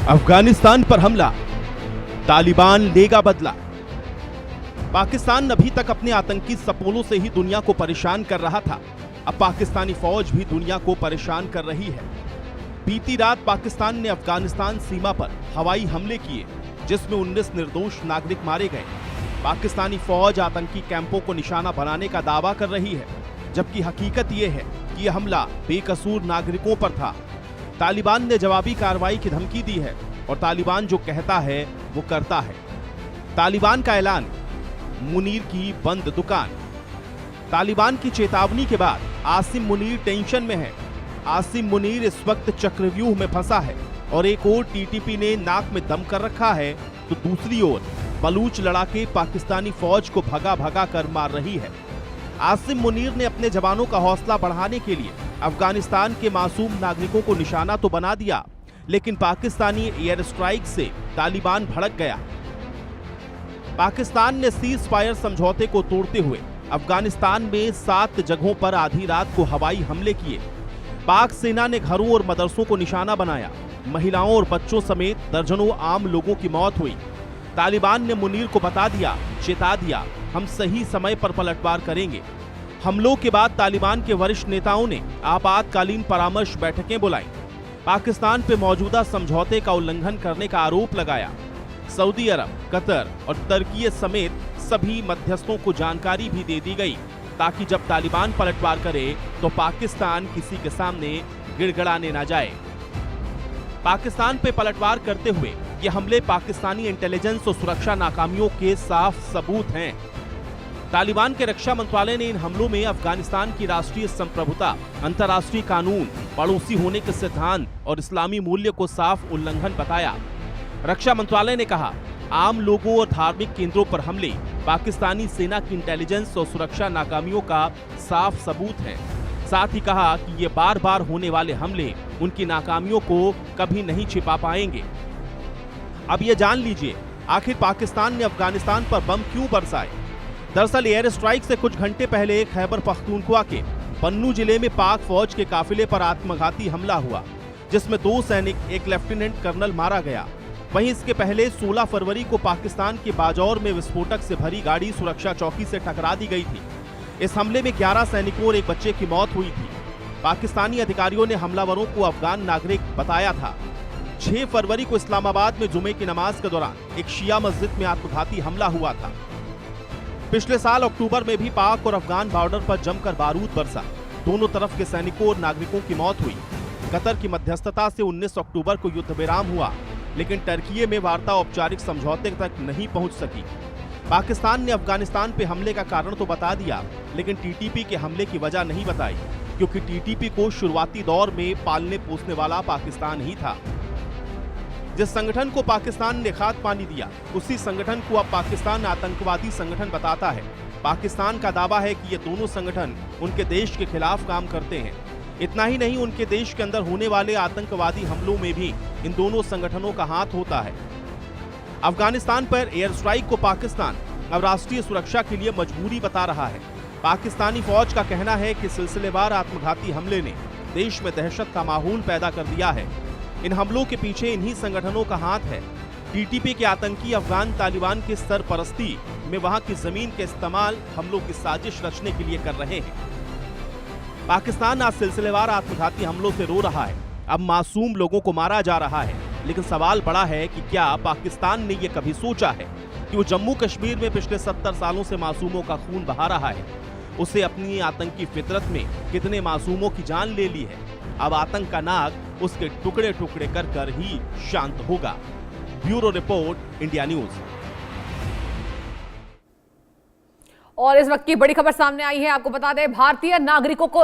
अफगानिस्तान पर हमला, तालिबान लेगा बदला। पाकिस्तान अभी तक अपने आतंकी सपोलों से ही दुनिया को परेशान कर रहा था। अब पाकिस्तानी फौज भी दुनिया को परेशान कर रही है। बीती रात पाकिस्तान ने अफगानिस्तान सीमा पर हवाई हमले किए, जिसमें 19 निर्दोष नागरिक मारे गए। पाकिस्तानी फौज आतंकी कैंपों को निशाना बनाने का दावा कर रही है, जबकि हकीकत यह है कि यह हमला बेकसूर नागरिकों पर था। तालिबान ने जवाबी कार्रवाई की धमकी दी है और तालिबान जो कहता है वो करता है। तालिबान का ऐलान, मुनीर की बंद दुकान। तालिबान की चेतावनी के बाद आसिम मुनीर टेंशन में है। आसिम मुनीर इस वक्त चक्रव्यूह में फंसा है और एक ओर टीटीपी ने नाक में दम कर रखा है, तो दूसरी ओर बलूच लड़ाके पाकिस्तानी फौज को भगा भगा कर मार रही है। आसिम मुनीर ने अपने जवानों का हौसला बढ़ाने के लिए अफगानिस्तान के मासूम नागरिकों को निशाना तो बना दिया, लेकिन पाकिस्तानी एयर स्ट्राइक से तालिबान भड़क गया। पाकिस्तान ने सीज फायर समझौते को तोड़ते हुए अफगानिस्तान में 7 जगहों पर आधी रात को हवाई हमले किए। पाक सेना ने घरों और मदरसों को निशाना बनाया। महिलाओं और बच्चों समेत दर्जनों आम लोगों की मौत हुई। तालिबान ने मुनीर को बता दिया, चेता दिया, हम सही समय पर पलटवार करेंगे। हमलों के बाद तालिबान के वरिष्ठ नेताओं ने आपातकालीन परामर्श बैठकें बुलाई। पाकिस्तान पे मौजूदा समझौते का उल्लंघन करने का आरोप लगाया। सऊदी अरब, कतर और तुर्की समेत सभी मध्यस्थों को जानकारी भी दे दी गई, ताकि जब तालिबान पलटवार करे तो पाकिस्तान किसी के सामने गिड़गिड़ाने ना जाए। पाकिस्तान पे पलटवार करते हुए ये हमले पाकिस्तानी इंटेलिजेंस और सुरक्षा नाकामियों के साफ सबूत हैं। तालिबान के रक्षा मंत्रालय ने इन हमलों में अफगानिस्तान की राष्ट्रीय संप्रभुता, अंतर्राष्ट्रीय कानून, पड़ोसी होने के सिद्धांत और इस्लामी मूल्य को साफ उल्लंघन बताया। रक्षा मंत्रालय ने कहा, आम लोगों और धार्मिक केंद्रों पर हमले पाकिस्तानी सेना की इंटेलिजेंस और सुरक्षा नाकामियों का साफ सबूत है। साथ ही कहा कि ये बार बार होने वाले हमले उनकी नाकामियों को कभी नहीं छिपा पाएंगे। अब ये जान लीजिए, आखिर पाकिस्तान ने अफगानिस्तान पर बम क्यों बरसाए। दरअसल एयर स्ट्राइक से कुछ घंटे पहले खैबर पख्तूनख्वा के पन्नू जिले में पाक फौज के काफिले पर आत्मघाती हमला हुआ, जिसमें 2 सैनिक, एक लेफ्टिनेंट कर्नल मारा गया। वहीं इसके पहले 16 फरवरी को पाकिस्तान के बाजौर में विस्फोटक से भरी गाड़ी सुरक्षा चौकी से टकरा दी गई थी। इस हमले में 11 सैनिकों और एक बच्चे की मौत हुई थी। पाकिस्तानी अधिकारियों ने हमलावरों को अफगान नागरिक बताया था। 6 फरवरी को इस्लामाबाद में जुमे की नमाज के दौरान एक शिया मस्जिद में आत्मघाती हमला हुआ था। पिछले साल अक्टूबर में भी पाक और अफगान बॉर्डर पर जमकर बारूद बरसा। दोनों तरफ के सैनिकों और नागरिकों की मौत हुई। कतर की मध्यस्थता से 19 अक्टूबर को युद्ध विराम हुआ, लेकिन तुर्की में वार्ता औपचारिक समझौते तक नहीं पहुंच सकी। पाकिस्तान ने अफगानिस्तान पे हमले का कारण तो बता दिया, लेकिन टीटीपी के हमले की वजह नहीं बताई, क्योंकि टीटीपी को शुरुआती दौर में पालने पोसने वाला पाकिस्तान ही था। जिस संगठन को पाकिस्तान ने खाद पानी दिया, उसी संगठन को अब पाकिस्तान आतंकवादी संगठन बताता है। पाकिस्तान का दावा है कि ये दोनों संगठन उनके देश के खिलाफ काम करते हैं। इतना ही नहीं, उनके देश के अंदर होने वाले आतंकवादी हमलों में भी इन दोनों संगठनों का हाथ होता है। अफगानिस्तान पर एयर स्ट्राइक को पाकिस्तान अब राष्ट्रीय सुरक्षा के लिए मजबूरी बता रहा है। पाकिस्तानी फौज का कहना है कि सिलसिलेवार आत्मघाती हमले ने देश में दहशत का माहौल पैदा कर दिया है। इन हमलों के पीछे इन्हीं संगठनों का हाथ है। टीटीपी के आतंकी अफगान तालिबान की सरपरस्ती में वहां की जमीन के इस्तेमाल हमलों की साजिश रचने के लिए कर रहे हैं। पाकिस्तान आज सिलसिलेवार आत्मघाती हमलों से रो रहा है। अब मासूम लोगों को मारा जा रहा है, लेकिन सवाल बड़ा है कि क्या पाकिस्तान ने यह कभी सोचा है कि वो जम्मू कश्मीर में पिछले 70 सालों से मासूमों का खून बहा रहा है। उसे अपनी आतंकी फितरत में कितने मासूमों की जान ले ली है। अब आतंक का नाग उसके टुकड़े टुकड़े कर कर ही शांत होगा। Bureau report, India news. और इस वक्त की बड़ी खबर सामने आई है। आपको बता दें, भारतीय नागरिकों को